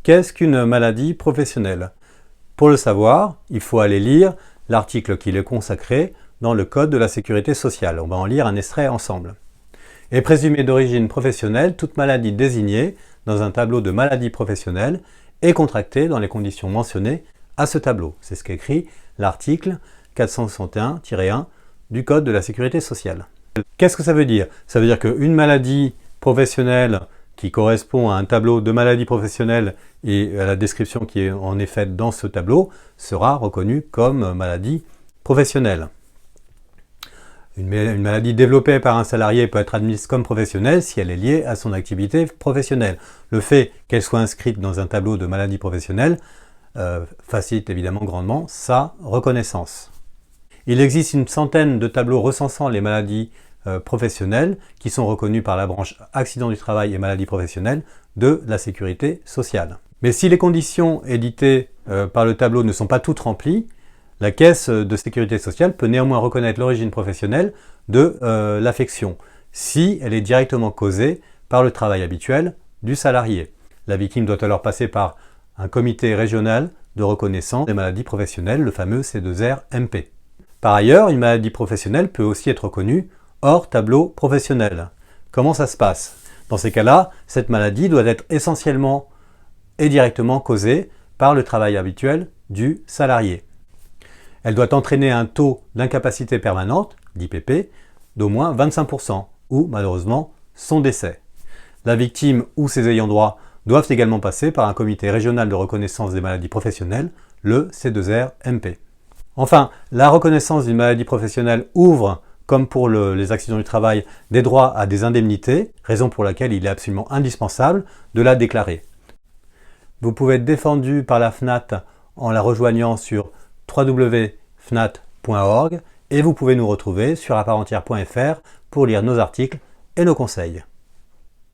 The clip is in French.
Qu'est-ce qu'une maladie professionnelle? Pour le savoir, il faut aller lire l'article qui est consacré dans le Code de la sécurité sociale. On va en lire un extrait ensemble. Est présumée d'origine professionnelle toute maladie désignée dans un tableau de maladies professionnelles et contractée dans les conditions mentionnées à ce tableau. C'est ce qu'écrit l'article 461-1 du Code de la sécurité sociale. Qu'est-ce que ça veut dire? Ça veut dire qu'une maladie professionnelle qui correspond à un tableau de maladies professionnelles et à la description qui est en effet dans ce tableau sera reconnue comme maladie professionnelle. Une maladie développée par un salarié peut être admise comme professionnelle si elle est liée à son activité professionnelle. Le fait qu'elle soit inscrite dans un tableau de maladies professionnelles facilite évidemment grandement sa reconnaissance. Il existe une centaine de tableaux recensant les maladies professionnelles qui sont reconnus par la branche accident du travail et maladies professionnelles de la sécurité sociale. Mais si les conditions éditées par le tableau ne sont pas toutes remplies, la caisse de sécurité sociale peut néanmoins reconnaître l'origine professionnelle de l'affection si elle est directement causée par le travail habituel du salarié. La victime doit alors passer par un comité régional de reconnaissance des maladies professionnelles, le fameux C2R-MP. Par ailleurs, une maladie professionnelle peut aussi être reconnue hors tableau professionnel. Comment ça se passe? Dans ces cas-là, cette maladie doit être essentiellement et directement causée par le travail habituel du salarié. Elle doit entraîner un taux d'incapacité permanente, d'IPP, d'au moins 25% ou malheureusement son décès. La victime ou ses ayants droit doivent également passer par un comité régional de reconnaissance des maladies professionnelles, le C2R-MP. Enfin, la reconnaissance d'une maladie professionnelle ouvre, comme pour les accidents du travail, des droits à des indemnités, raison pour laquelle il est absolument indispensable de la déclarer. Vous pouvez être défendu par la FNAT en la rejoignant sur www.fnat.org et vous pouvez nous retrouver sur apartentière.fr pour lire nos articles et nos conseils.